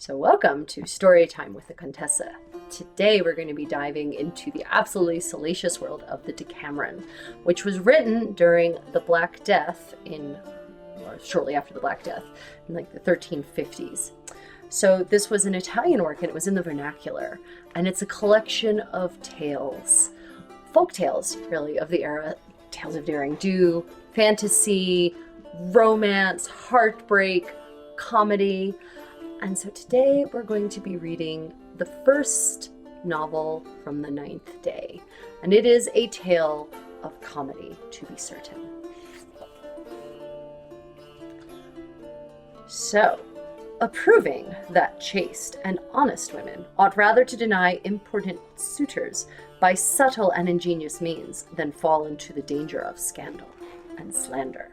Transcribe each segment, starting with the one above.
So welcome to Storytime with the Contessa. Today we're going to be diving into the absolutely salacious world of the Decameron, which was written during the Black Death or shortly after the Black Death, in like the 1350s. So this was an Italian work and it was in the vernacular, and it's a collection of tales, folk tales really, of the era, tales of daring do, fantasy, romance, heartbreak, comedy. And so today we're going to be reading the first novel from the ninth day, and it is a tale of comedy, to be certain. So, approving that chaste and honest women ought rather to deny important suitors by subtle and ingenious means than fall into the danger of scandal and slander.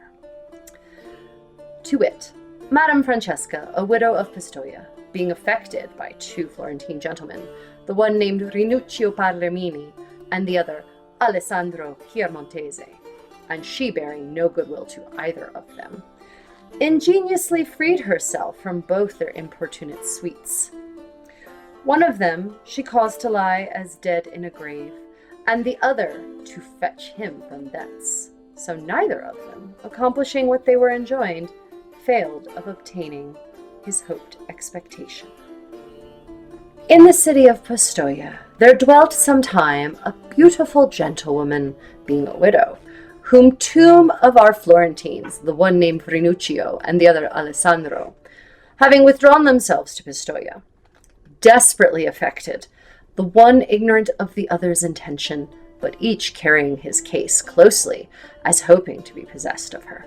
To wit, Madame Francesca, a widow of Pistoia, being affected by two Florentine gentlemen, the one named Rinuccio Parlemini and the other Alessandro Piemontese, and she bearing no goodwill to either of them, ingeniously freed herself from both their importunate suites. One of them she caused to lie as dead in a grave, and the other to fetch him from thence. So neither of them, accomplishing what they were enjoined, failed of obtaining his hoped expectation. In the city of Pistoia there dwelt sometime a beautiful gentlewoman, being a widow, whom two of our Florentines, the one named Rinuccio and the other Alessandro, having withdrawn themselves to Pistoia, desperately affected, the one ignorant of the other's intention, but each carrying his case closely, as hoping to be possessed of her.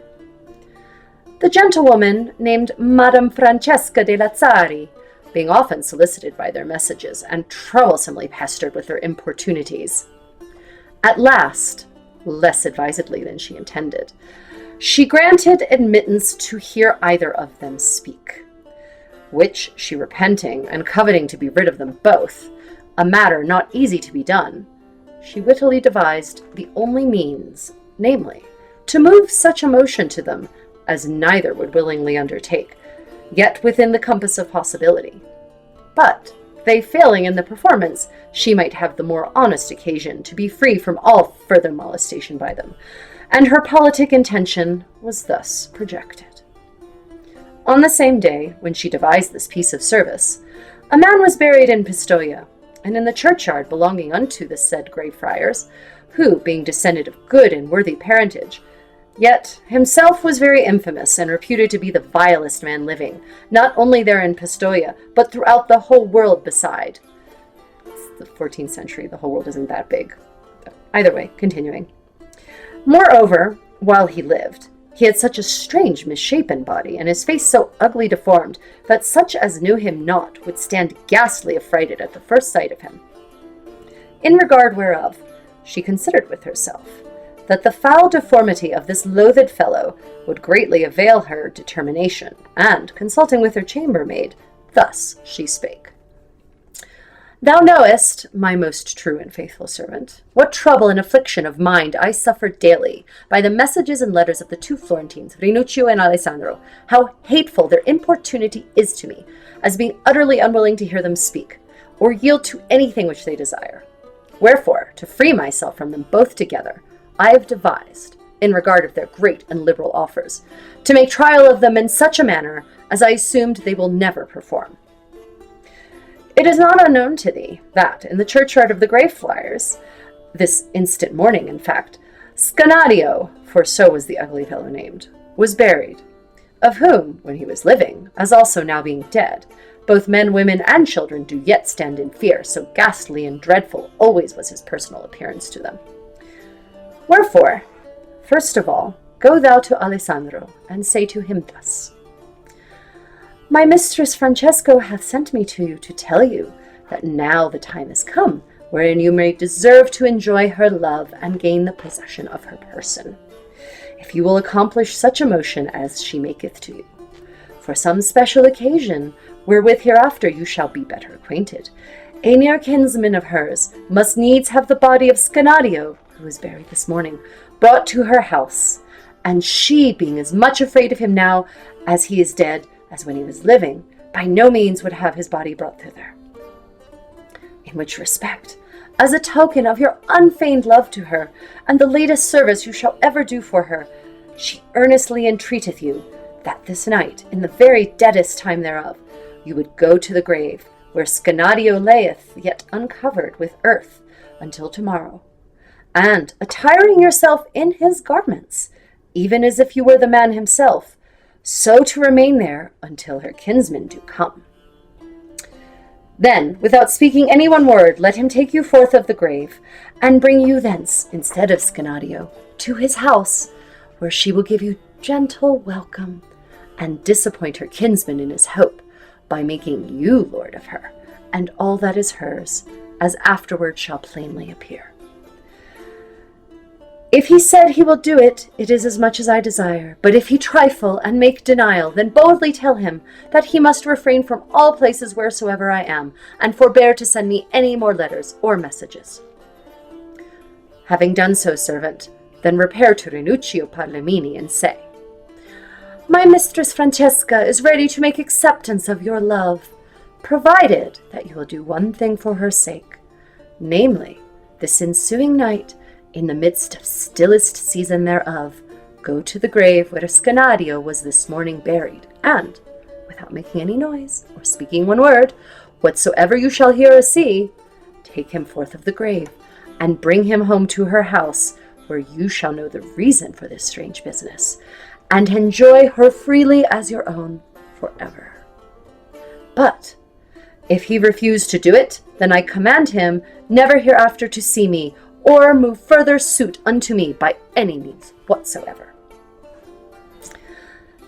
The gentlewoman, named Madame Francesca de Lazzari, being often solicited by their messages and troublesomely pestered with their importunities, at last, less advisedly than she intended, she granted admittance to hear either of them speak, which she repenting and coveting to be rid of them both, a matter not easy to be done, she wittily devised the only means, namely, to move such emotion to them as neither would willingly undertake, yet within the compass of possibility. But, they failing in the performance, she might have the more honest occasion to be free from all further molestation by them, and her politic intention was thus projected. On the same day, when she devised this piece of service, a man was buried in Pistoia, and in the churchyard belonging unto the said Grey Friars, who, being descended of good and worthy parentage, yet himself was very infamous and reputed to be the vilest man living, not only there in Pistoia, but throughout the whole world beside. It's the 14th century, the whole world isn't that big. But either way, continuing. Moreover, while he lived, he had such a strange misshapen body, and his face so ugly deformed, that such as knew him not would stand ghastly affrighted at the first sight of him. In regard whereof, she considered with herself, that the foul deformity of this loathed fellow would greatly avail her determination, and, consulting with her chambermaid, thus she spake. Thou knowest, my most true and faithful servant, what trouble and affliction of mind I suffer daily by the messages and letters of the two Florentines, Rinuccio and Alessandro, how hateful their importunity is to me, as being utterly unwilling to hear them speak, or yield to anything which they desire. Wherefore, to free myself from them both together, I have devised, in regard of their great and liberal offers, to make trial of them in such a manner as I assumed they will never perform. It is not unknown to thee that, in the churchyard of the Grey Friars, this instant morning, in fact, Scanadio, for so was the ugly fellow named, was buried, of whom, when he was living, as also now being dead, both men, women, and children do yet stand in fear, so ghastly and dreadful always was his personal appearance to them. Wherefore, first of all, go thou to Alessandro, and say to him thus: My mistress Francesca hath sent me to you to tell you that now the time is come, wherein you may deserve to enjoy her love and gain the possession of her person, if you will accomplish such a motion as she maketh to you, for some special occasion, wherewith hereafter you shall be better acquainted. A near kinsman of hers must needs have the body of Scanadio, who was buried this morning, brought to her house, and she, being as much afraid of him now as he is dead as when he was living, by no means would have his body brought thither. In which respect, as a token of your unfeigned love to her, and the latest service you shall ever do for her, she earnestly entreateth you that this night, in the very deadest time thereof, you would go to the grave, where Scenario layeth yet uncovered with earth until tomorrow, and, attiring yourself in his garments, even as if you were the man himself, so to remain there until her kinsmen do come. Then, without speaking any one word, let him take you forth of the grave, and bring you thence, instead of Scenario, to his house, where she will give you gentle welcome, and disappoint her kinsman in his hope, by making you lord of her, and all that is hers, as afterward shall plainly appear. If he said he will do it, it is as much as I desire. But if he trifle and make denial, then boldly tell him that he must refrain from all places wheresoever I am, and forbear to send me any more letters or messages. Having done so, servant, then repair to Rinuccio Parlemini and say, My mistress Francesca is ready to make acceptance of your love, provided that you will do one thing for her sake, namely, this ensuing night, in the midst of stillest season thereof, go to the grave where Scenario was this morning buried, and, without making any noise, or speaking one word, whatsoever you shall hear or see, take him forth of the grave, and bring him home to her house, where you shall know the reason for this strange business, and enjoy her freely as your own forever. But, if he refuse to do it, then I command him never hereafter to see me, or move further suit unto me by any means whatsoever.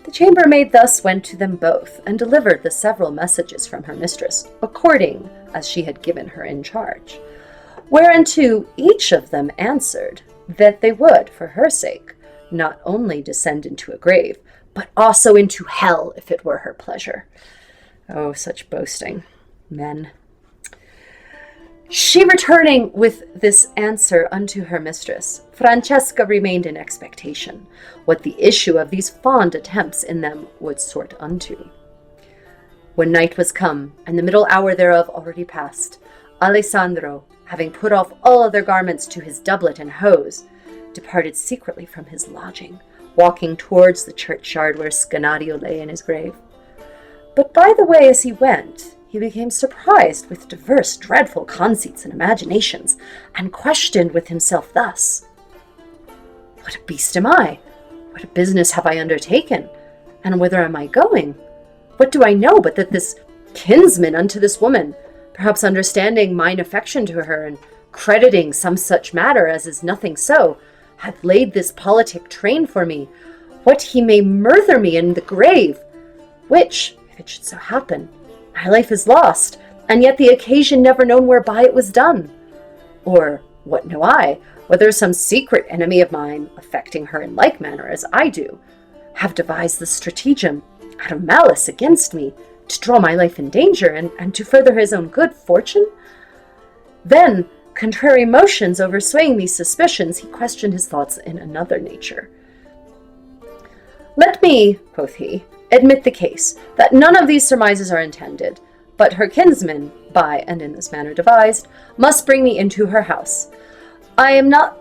The chambermaid thus went to them both, and delivered the several messages from her mistress, according as she had given her in charge, whereunto each of them answered that they would, for her sake, not only descend into a grave, but also into hell, if it were her pleasure. Oh, such boasting, men. She returning with this answer unto her mistress, Francesca remained in expectation, what the issue of these fond attempts in them would sort unto. When night was come, and the middle hour thereof already past, Alessandro, having put off all other garments to his doublet and hose, departed secretly from his lodging, walking towards the churchyard where Scenario lay in his grave. But by the way as he went, he became surprised with diverse dreadful conceits and imaginations, and questioned with himself thus, What a beast am I? What a business have I undertaken? And whither am I going? What do I know but that this kinsman unto this woman, perhaps understanding mine affection to her, and crediting some such matter as is nothing so, hath laid this politic train for me, what he may murther me in the grave, which, if it should so happen, my life is lost, and yet the occasion never known whereby it was done. Or, what know I, whether some secret enemy of mine, affecting her in like manner as I do, have devised the stratagem, out of malice against me, to draw my life in danger, and to further his own good fortune? Then, contrary motions overswaying these suspicions, he questioned his thoughts in another nature. Let me, quoth he, admit the case, that none of these surmises are intended, but her kinsman, by and in this manner devised, must bring me into her house. I am not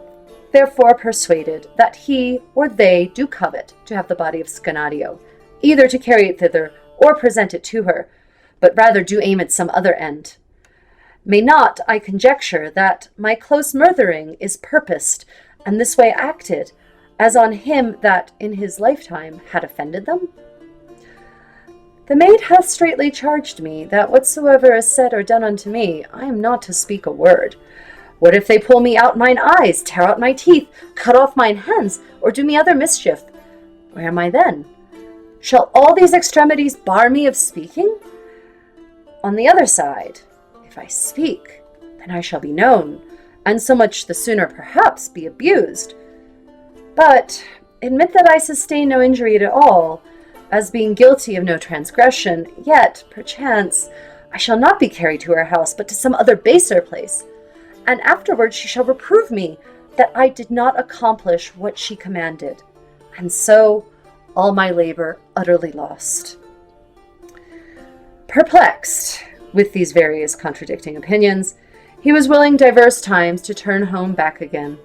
therefore persuaded that he or they do covet to have the body of Scenario, either to carry it thither or present it to her, but rather do aim at some other end. May not I conjecture that my close murthering is purposed, and this way acted, as on him that in his lifetime had offended them? The maid hath straitly charged me that whatsoever is said or done unto me, I am not to speak a word. What if they pull me out mine eyes, tear out my teeth, cut off mine hands, or do me other mischief? Where am I then? Shall all these extremities bar me of speaking? On the other side, if I speak, then I shall be known, and so much the sooner perhaps be abused. But admit that I sustain no injury at all, as being guilty of no transgression, yet, perchance, I shall not be carried to her house, but to some other baser place, and afterwards she shall reprove me that I did not accomplish what she commanded, and so all my labor utterly lost. Perplexed with these various contradicting opinions, he was willing divers times to turn home back again.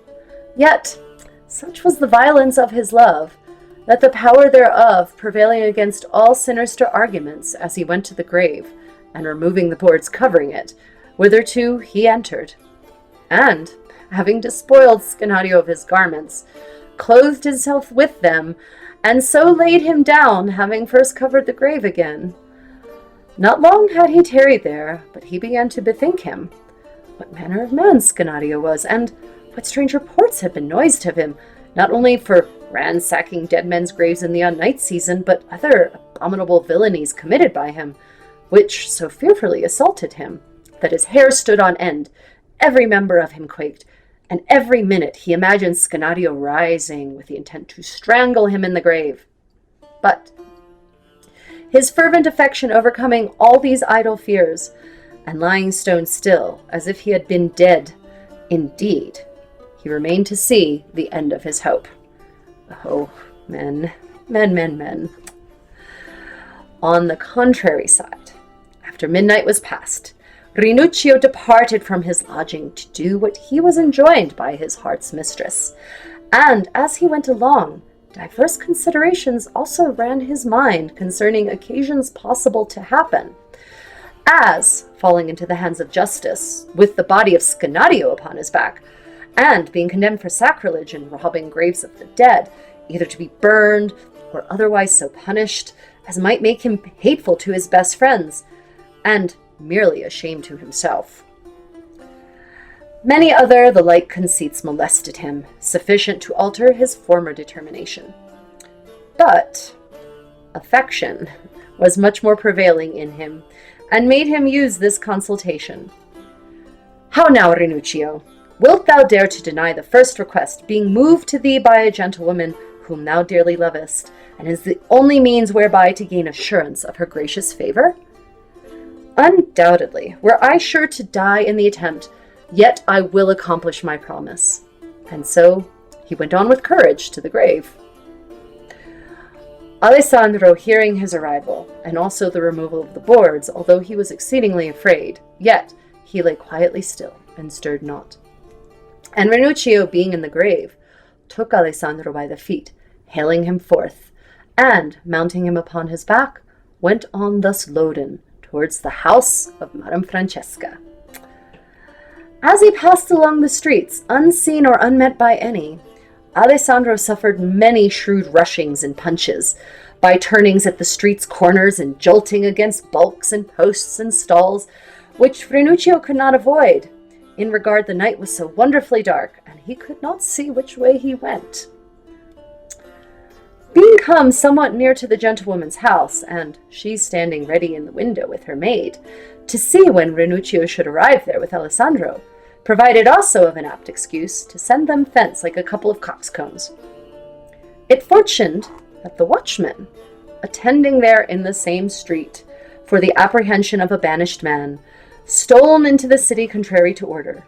Yet, such was the violence of his love, that the power thereof prevailing against all sinister arguments as he went to the grave, and removing the boards covering it, whitherto he entered, and, having despoiled Scenario of his garments, clothed himself with them, and so laid him down, having first covered the grave again. Not long had he tarried there, but he began to bethink him what manner of man Scenario was, and what strange reports had been noised of him, not only for ransacking dead men's graves in the unnight season, but other abominable villainies committed by him, which so fearfully assaulted him, that his hair stood on end, every member of him quaked, and every minute he imagined Scenario rising with the intent to strangle him in the grave. But his fervent affection overcoming all these idle fears, and lying stone still, as if he had been dead indeed, he remained to see the end of his hope. Oh, men. On the contrary side, after midnight was past, Rinuccio departed from his lodging to do what he was enjoined by his heart's mistress, and as he went along, diverse considerations also ran his mind concerning occasions possible to happen, as, falling into the hands of justice, with the body of Scenario upon his back, and being condemned for sacrilege and robbing graves of the dead, either to be burned or otherwise so punished as might make him hateful to his best friends, and merely a shame to himself. Many other the like conceits molested him, sufficient to alter his former determination. But affection was much more prevailing in him, and made him use this consultation. How now, Rinuccio? Wilt thou dare to deny the first request, being moved to thee by a gentlewoman whom thou dearly lovest, and is the only means whereby to gain assurance of her gracious favour? Undoubtedly, were I sure to die in the attempt, yet I will accomplish my promise. And so he went on with courage to the grave. Alessandro, hearing his arrival, and also the removal of the boards, although he was exceedingly afraid, yet he lay quietly still and stirred not. And Rinuccio, being in the grave, took Alessandro by the feet, haling him forth, and, mounting him upon his back, went on thus loaden towards the house of Madame Francesca. As he passed along the streets, unseen or unmet by any, Alessandro suffered many shrewd rushings and punches, by turnings at the street's corners and jolting against bulks and posts and stalls, which Rinuccio could not avoid. In regard the night was so wonderfully dark, and he could not see which way he went. Being come somewhat near to the gentlewoman's house, and she standing ready in the window with her maid, to see when Rinuccio should arrive there with Alessandro, provided also of an apt excuse to send them thence like a couple of coxcombs. It fortuned that the watchman, attending there in the same street, for the apprehension of a banished man, stolen into the city contrary to order,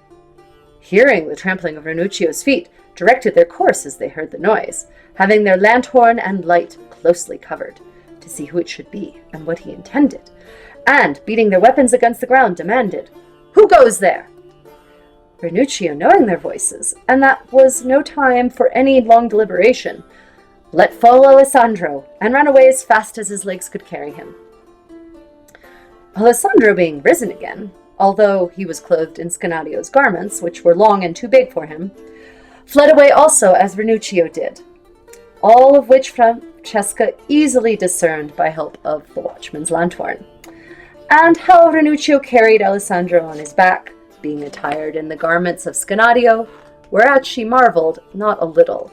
hearing the trampling of Rinuccio's feet, directed their course as they heard the noise, having their lanthorn and light closely covered, to see who it should be and what he intended, and, beating their weapons against the ground, demanded, "Who goes there?" Rinuccio, knowing their voices, and that was no time for any long deliberation, let fall Alessandro, and ran away as fast as his legs could carry him. Alessandro being risen again, although he was clothed in Scenario's garments, which were long and too big for him, fled away also as Rinuccio did, all of which Francesca easily discerned by help of the watchman's lanthorn, and how Rinuccio carried Alessandro on his back, being attired in the garments of Scenario, whereat she marvelled not a little,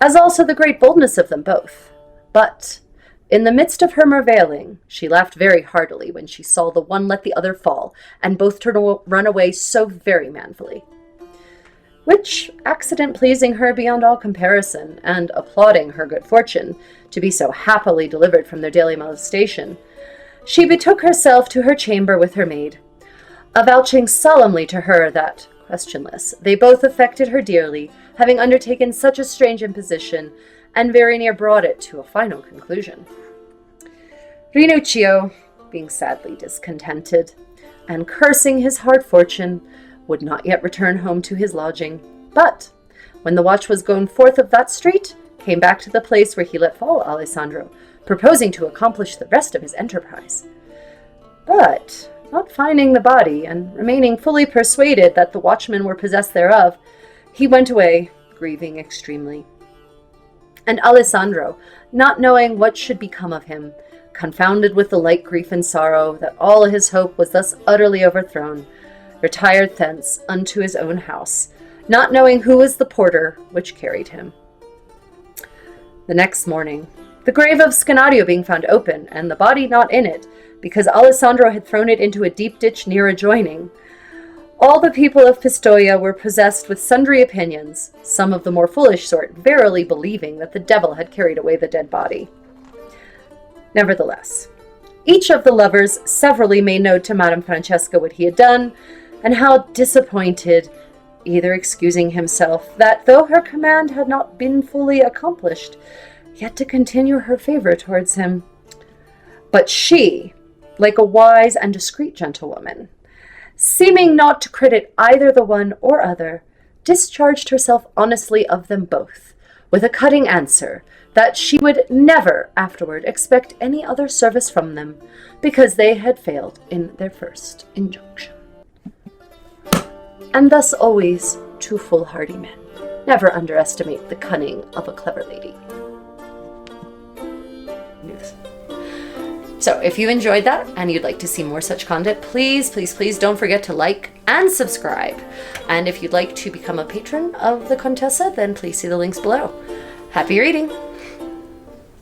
as also the great boldness of them both. But in the midst of her marvelling, she laughed very heartily when she saw the one let the other fall, and both run away so very manfully. Which accident pleasing her beyond all comparison, and applauding her good fortune to be so happily delivered from their daily molestation, she betook herself to her chamber with her maid, avouching solemnly to her that, questionless, they both affected her dearly, having undertaken such a strange imposition, and very near brought it to a final conclusion. Rinuccio, being sadly discontented, and cursing his hard fortune, would not yet return home to his lodging, but, when the watch was gone forth of that street, came back to the place where he let fall Alessandro, proposing to accomplish the rest of his enterprise. But, not finding the body, and remaining fully persuaded that the watchmen were possessed thereof, he went away, grieving extremely. And Alessandro, not knowing what should become of him, confounded with the like grief and sorrow that all his hope was thus utterly overthrown, retired thence unto his own house, not knowing who was the porter which carried him. The next morning, the grave of Scenario being found open, and the body not in it, because Alessandro had thrown it into a deep ditch near adjoining, all the people of Pistoia were possessed with sundry opinions, some of the more foolish sort verily believing that the devil had carried away the dead body. Nevertheless, each of the lovers severally made known to Madame Francesca what he had done, and how disappointed, either excusing himself that though her command had not been fully accomplished, yet to continue her favor towards him. But she, like a wise and discreet gentlewoman, seeming not to credit either the one or other, discharged herself honestly of them both, with a cutting answer, that she would never afterward expect any other service from them, because they had failed in their first injunction. And thus always, to foolhardy men, never underestimate the cunning of a clever lady. So if you enjoyed that and you'd like to see more such content, please don't forget to like and subscribe. And if you'd like to become a patron of the Contessa, then please see the links below. Happy reading!